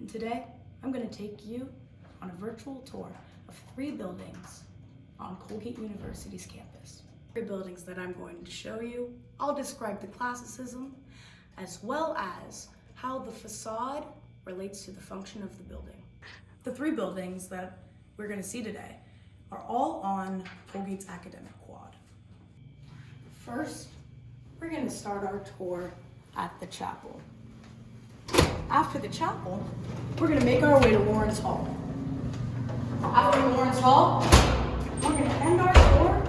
and today I'm going to take you on a virtual tour of 3 buildings on Colgate University's campus. 3 buildings that I'm going to show you. I'll describe the classicism as well as how the facade relates to the function of the building. The 3 buildings that we're going to see today are all on Colgate's academic quad. First, we're going to start our tour at the chapel. After the chapel, we're going to make our way to Lawrence Hall. After Lawrence Hall, we're going to end our tour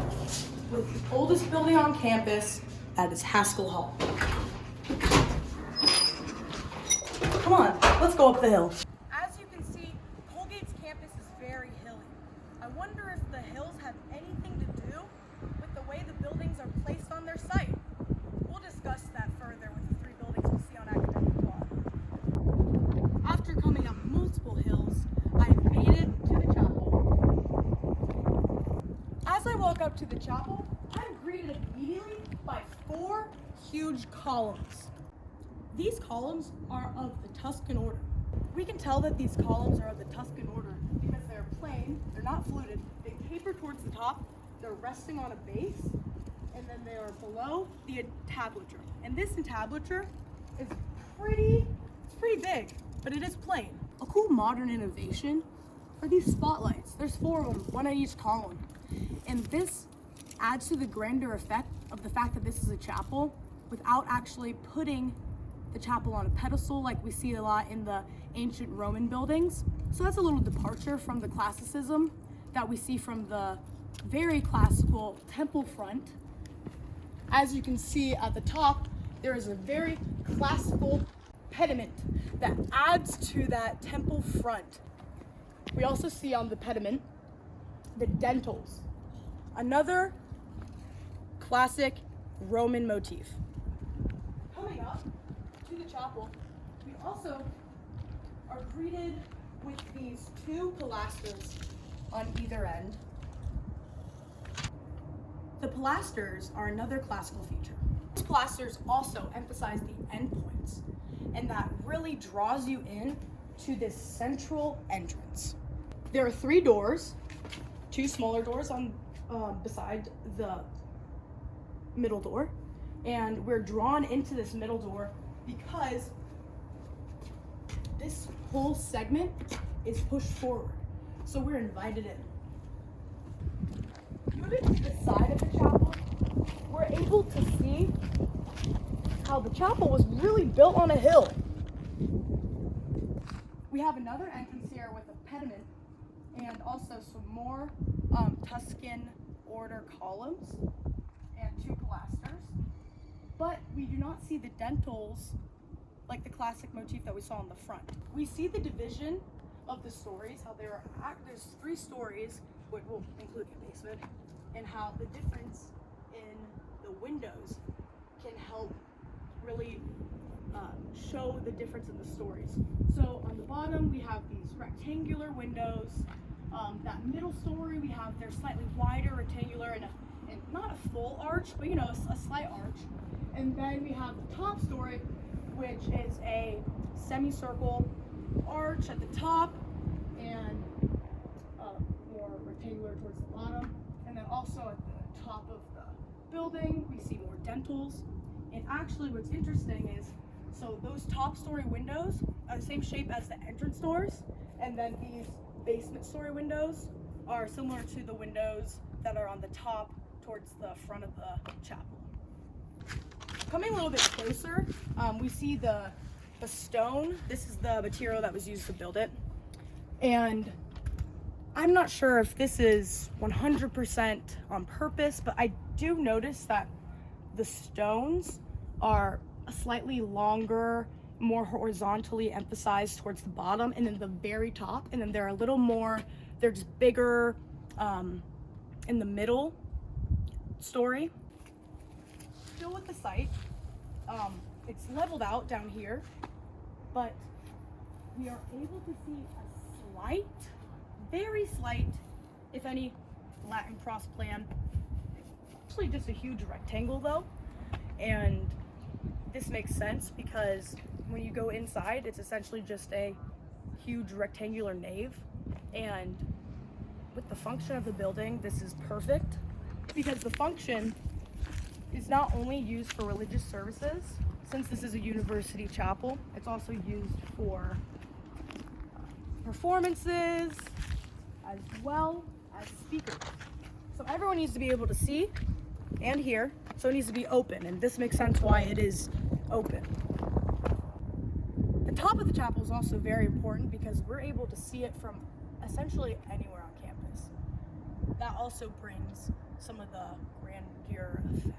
with the oldest building on campus, that is Haskell Hall. Come on, let's go up the hill. As you can see, Colgate's campus is very hilly. I wonder if the hills have anything to do with the way the buildings are placed on their site. We'll discuss that further with the 3 buildings we'll see on academic quad. After coming up multiple hills, I've made it to the chapel. As I walk up to the chapel, I'm greeted immediately by 4 huge columns. These columns are of the Tuscan order. We can tell that these columns are of the Tuscan order because they're plain, they're not fluted, they taper towards the top, they're resting on a base, and then they are below the entablature. And this entablature is pretty big, but it is plain. A cool modern innovation are these spotlights. There's 4 of them, 1 at each column. And this adds to the grander effect of the fact that this is a chapel without actually putting the chapel on a pedestal like we see a lot in the ancient Roman buildings. So that's a little departure from the classicism that we see from the very classical temple front. As you can see at the top, there is a very classical pediment that adds to that temple front. We also see on the pediment the dentils, another classic Roman motif. Coming up to the chapel, we also are greeted with these 2 pilasters on either end. The pilasters are another classical feature. These pilasters also emphasize the endpoints, and that really draws you in to this central entrance. There are 3 doors, 2 smaller doors on beside the middle door, and we're drawn into this middle door because this whole segment is pushed forward, so we're invited in. Moving to the side of the chapel, we're able to see how the chapel was really built on a hill. We have another entrance here with a pediment and also some more Tuscan order columns and 2 pilasters, but we do not see the dentils like the classic motif that we saw on the front. We see the division of the stories, how there's 3 stories, which will include the basement, and how the difference in the windows can help really show the difference in the stories. So on the bottom we have these rectangular windows. That middle story we have their slightly wider rectangular and not a full arch, but a slight arch. And then we have the top story, which is a semicircle arch at the top and more rectangular towards the bottom. And then also at the top of the building we see more dentils. And actually what's interesting is, so those top story windows are the same shape as the entrance doors, and then these basement story windows are similar to the windows that are on the top towards the front of the chapel. Coming a little bit closer, we see the stone. This is the material that was used to build it. And I'm not sure if this is 100% on purpose, but I do notice that the stones are a slightly longer, more horizontally emphasized towards the bottom and then the very top, and then they're a little more, they're just bigger in the middle story. Still with the site, it's leveled out down here, but we are able to see a slight, very slight, if any, Latin cross plan. Actually just a huge rectangle though, and this makes sense because when you go inside, it's essentially just a huge rectangular nave, and with the function of the building, this is perfect because the function is not only used for religious services. Since this is a university chapel, it's also used for performances as well as speakers. So everyone needs to be able to see and hear, so it needs to be open, and this makes sense why it is open. The top of the chapel is also very important because we're able to see it from essentially anywhere on campus. That also brings some of the grandeur effect.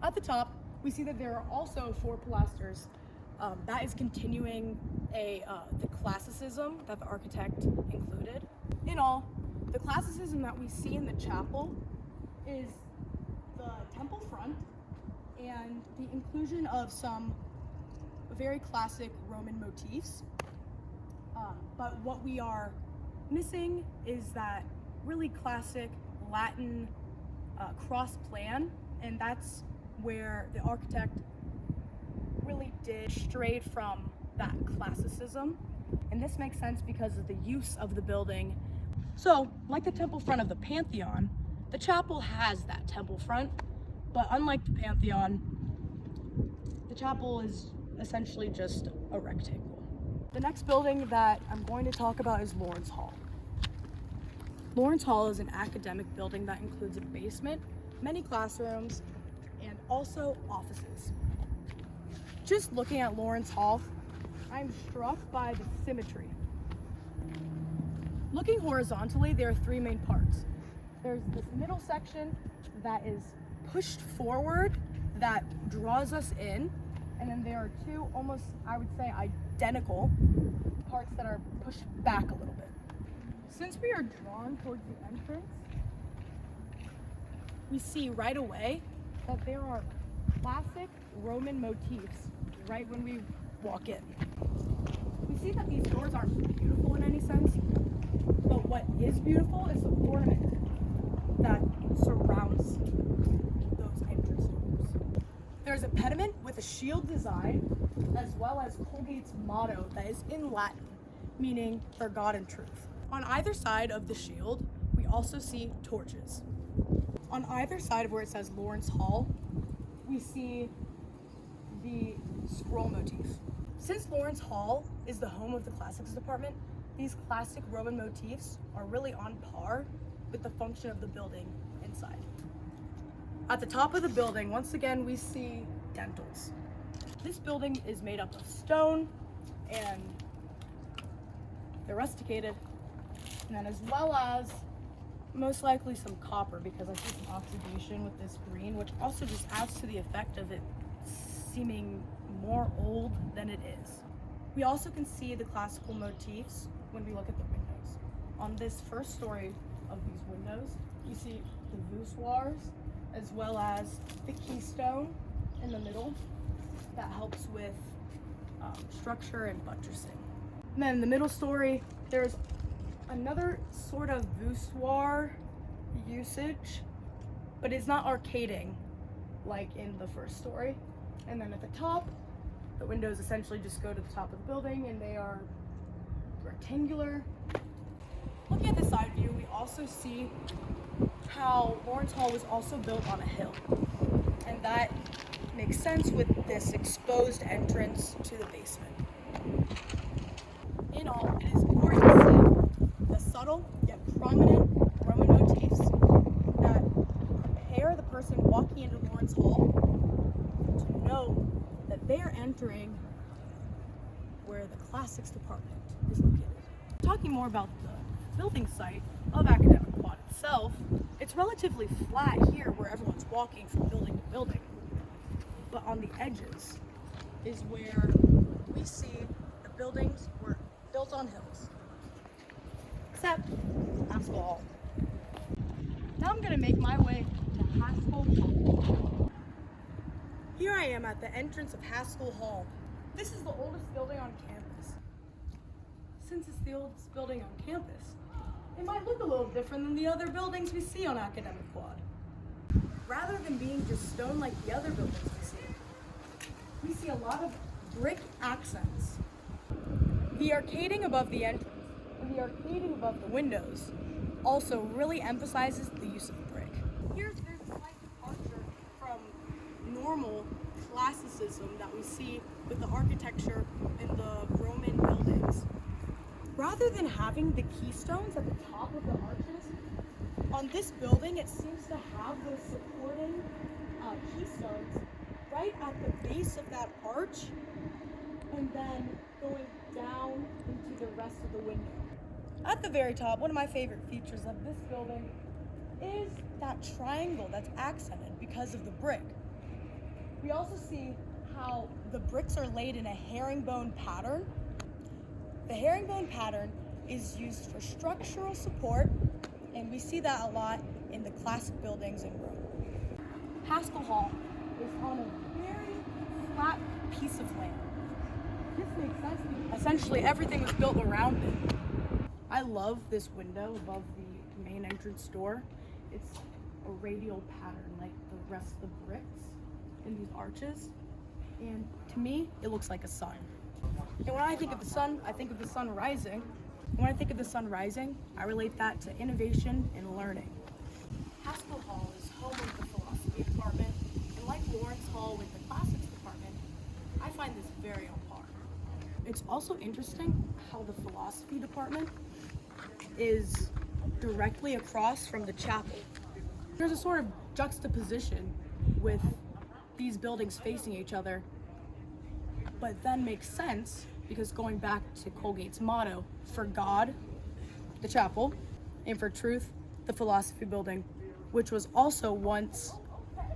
At the top, we see that there are also 4 pilasters. That is continuing the classicism that the architect included. In all, the classicism that we see in the chapel is the temple front and the inclusion of some very classic Roman motifs. But what we are missing is that really classic Latin cross plan, and that's where the architect really did strayed from that classicism. And this makes sense because of the use of the building. So, like the temple front of the Pantheon, the chapel has that temple front, but unlike the Pantheon, the chapel is essentially just a rectangle. The next building that I'm going to talk about is Lawrence Hall. Lawrence Hall is an academic building that includes a basement, many classrooms, and also offices. Just looking at Lawrence Hall, I'm struck by the symmetry. Looking horizontally, there are 3 main parts. There's this middle section that is pushed forward that draws us in, and then there are 2 almost, I would say, identical parts that are pushed back a little bit. Since we are drawn towards the entrance, we see right away that there are classic Roman motifs right when we walk in. We see that these doors aren't beautiful in any sense, but what is beautiful is the ornament that surrounds those entrance doors. There's a pediment with a shield design, as well as Colgate's motto that is in Latin, meaning for God and truth. On either side of the shield, we also see torches. On either side of where it says Lawrence Hall, we see the scroll motif. Since Lawrence Hall is the home of the classics department, these classic Roman motifs are really on par with the function of the building inside. At the top of the building, once again, we see dentals. This building is made up of stone, and they're rusticated, and then as well as most likely some copper, because I see some oxidation with this green, which also just adds to the effect of it seeming more old than it is. We also can see the classical motifs when we look at the windows. On this first story of these windows, we see the voussoirs as well as the keystone in the middle that helps with structure and buttressing. And then in the middle story, there's another sort of voussoir usage, but it's not arcading like in the first story. And then at the top, the windows essentially just go to the top of the building, and they are rectangular. Looking at the side view, we also see how Lawrence Hall was also built on a hill, and that makes sense with this exposed entrance to the basement. In all, it is important to see the subtle yet prominent Roman motifs that prepare the person walking into Lawrence Hall to know that they are entering where the classics department is located. Talking more about the building site of Academic Quad itself, it's relatively flat here where everyone's walking from building to building. But on the edges is where we see the buildings were built on hills. Except Haskell Hall. Now I'm gonna make my way to Haskell Hall. Here I am at the entrance of Haskell Hall. This is the oldest building on campus. Since it's the oldest building on campus, it might look a little different than the other buildings we see on Academic Quad. Rather than being just stone like the other buildings we see a lot of brick accents. The arcading above the entrance and the arcading above the windows also really emphasizes the use of brick. There's a slight departure from normal classicism that we see with the architecture in the Roman buildings. Rather than having the keystones at the top of the arches, on this building it seems to have those supporting keystones right at the base of that arch and then going down into the rest of the window. At the very top, one of my favorite features of this building is that triangle that's accented because of the brick. We also see how the bricks are laid in a herringbone pattern. The herringbone pattern is used for structural support, and we see that a lot in the classic buildings in Rome. Haskell Hall is on a very flat piece of land. This makes sense because essentially everything was built around it. I love this window above the main entrance door. It's a radial pattern like the rest of the bricks in these arches. And to me, it looks like a sun. And when I think of the sun, I think of the sun rising. And when I think of the sun rising, I relate that to innovation and learning. Haskell Hall is home of the philosophy department, and like Lawrence Hall with the classics department, I find this very on par. It's also interesting how the philosophy department is directly across from the chapel. There's a sort of juxtaposition with these buildings facing each other, but then makes sense because going back to Colgate's motto, for God, the chapel, and for truth, the philosophy building, which was also once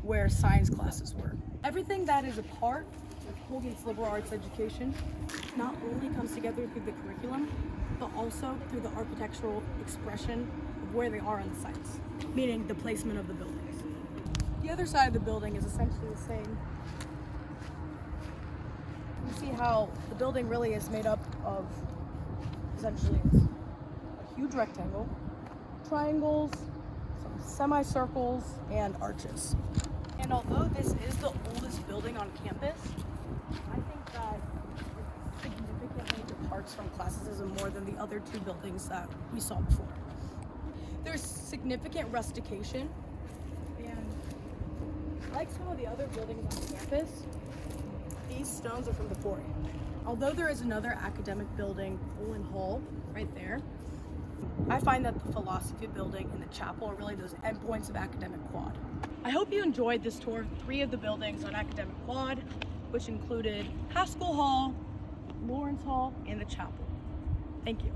where science classes were. Everything that is a part of Colgate's liberal arts education not only comes together through the curriculum, but also through the architectural expression of where they are on the sites, meaning the placement of the buildings. The other side of the building is essentially the same. You see how the building really is made up of essentially it's a huge rectangle, triangles, some semicircles, and arches. And although this is the oldest building on campus, I think that it significantly departs from classicism more than the other two buildings that we saw before. There's significant rustication, and like some of the other buildings on campus, these stones are from the quarry. Although there is another academic building, Olin Hall, right there, I find that the philosophy building and the chapel are really those endpoints of academic quad. I hope you enjoyed this tour of 3 of the buildings on academic quad, which included Haskell Hall, Lawrence Hall, and the chapel. Thank you.